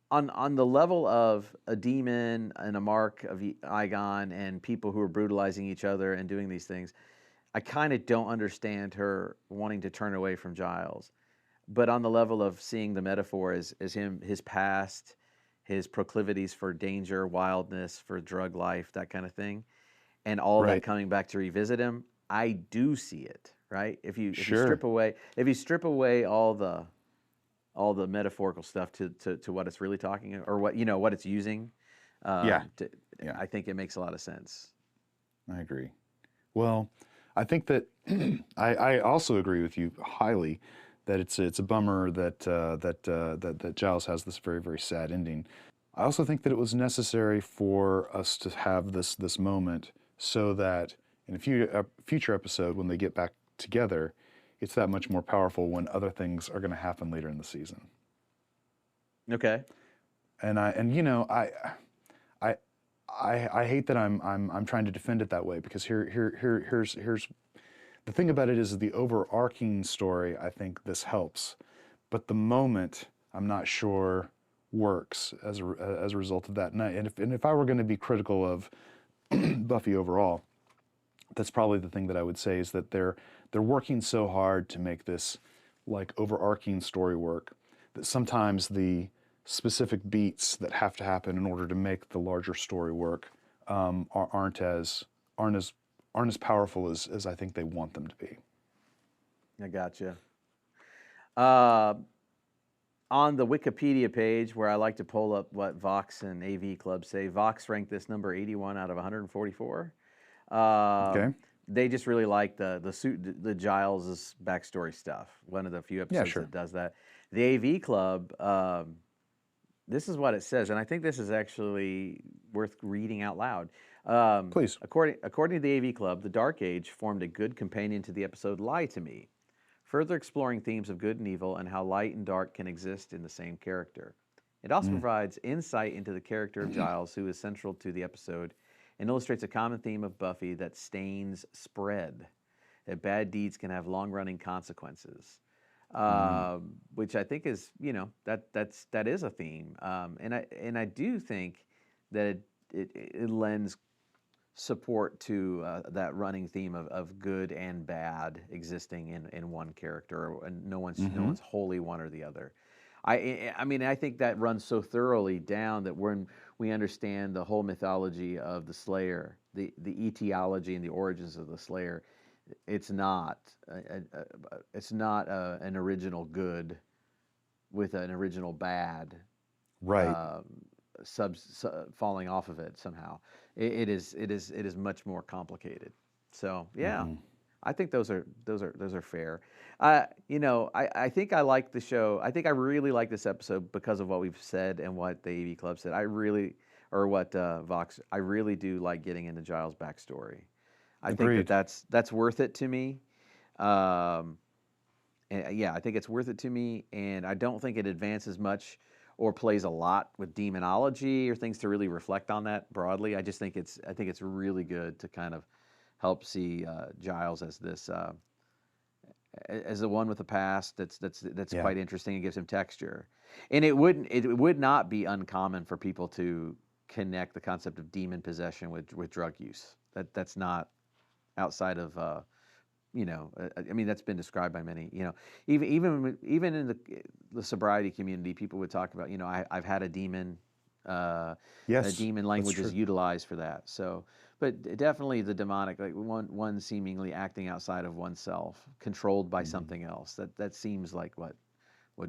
on the level of a demon and a mark of Egon and people who are brutalizing each other and doing these things, I kind of don't understand her wanting to turn away from Giles. But on the level of seeing the metaphor as his past, his proclivities for danger, wildness, for drug life, that kind of thing, and all that Right. coming back to revisit him, I do see it, right? If you Sure. strip away all the metaphorical stuff to what it's really talking, or what it's using, Yeah. I think it makes a lot of sense. I agree. Well, I think that I also agree with you highly that it's a bummer that Giles has this very, very sad ending. I also think that it was necessary for us to have this moment so that in a future episode, when they get back together, it's that much more powerful when other things are going to happen later in the season. Okay. And I hate that I'm trying to defend it that way, because here's the thing about it is the overarching story. I think this helps, but the moment I'm not sure works as a result of that. And if I were going to be critical of Buffy overall, that's probably the thing that I would say, is that they're working so hard to make this like overarching story work that sometimes the specific beats that have to happen in order to make the larger story work aren't as powerful as I think they want them to be. I gotcha. On the Wikipedia page, where I like to pull up what Vox and AV Club say, Vox ranked this number 81 out of 144. Okay. They just really like the Giles' backstory stuff. One of the few episodes sure. that does that. The AV Club, this is what it says, and I think this is actually worth reading out loud. Please. According to the AV Club, the Dark Age formed a good companion to the episode Lie to Me, further exploring themes of good and evil and how light and dark can exist in the same character. It also provides insight into the character of Giles, who is central to the episode, and illustrates a common theme of Buffy, that stains spread. bad deeds can have long-running consequences, which I think is, that is a theme, and I do think that it lends support to that running theme of good and bad existing in one character, and no one's wholly one or the other. I mean, I think that runs so thoroughly down that when we understand the whole mythology of the Slayer, the etiology and the origins of the Slayer, it's not an original good with an original bad, Right. falling off of it somehow. It is much more complicated. So yeah, I think those are fair. I think I like the show. I think I really like this episode because of what we've said and what the AV Club said. What Vox. I really do like getting into Giles' backstory. I think Agreed. that's worth it to me. Yeah, I think it's worth it to me, and I don't think it advances much or plays a lot with demonology or things to really reflect on that broadly. I think it's really good to kind of help see Giles as this as the one with the past that's Yeah. quite interesting and gives him texture. And it would not be uncommon for people to connect the concept of demon possession with drug use. That's not outside of I mean, that's been described by many. Even in the sobriety community, people would talk about, I've had a demon. Yes, A demon that's language is true. utilized for that. So, but definitely the demonic, like one seemingly acting outside of oneself, controlled by something else. That seems like what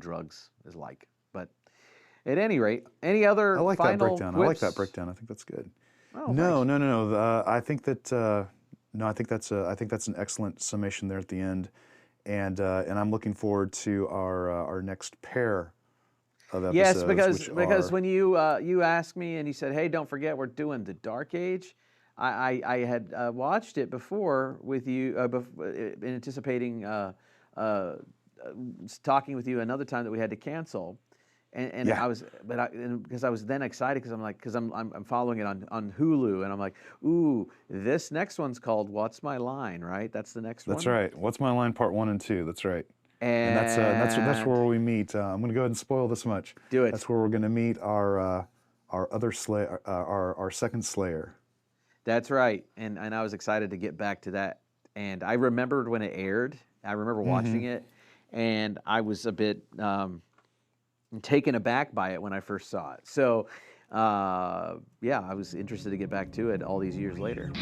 drugs is like. But at any rate, any other I like that final breakdown. I like that quips? breakdown. I think that's good. Oh, No, thanks. no, no, no. I think that no, I think that's an excellent summation there at the end, and I'm looking forward to our next pair of episodes. Yes, because which are, when you asked me and you said, "Hey, don't forget we're doing the Dark Age," I had watched it before with you, anticipating talking with you another time that we had to cancel, and Yeah. I was, because I was then excited because I'm following it on Hulu, and I'm like, ooh, this next one's called "What's My Line?" Right? That's the next That's one. right. What's My Line Part 1 and 2. That's right. And that's And where we meet. I'm going to go ahead and spoil this much. do it. That's where we're going to meet our other Slayer, our second Slayer. That's right. And I was excited to get back to that. And I remembered when it aired. I remember watching it, and I was a bit taken aback by it when I first saw it. So, yeah, I was interested to get back to it all these years later.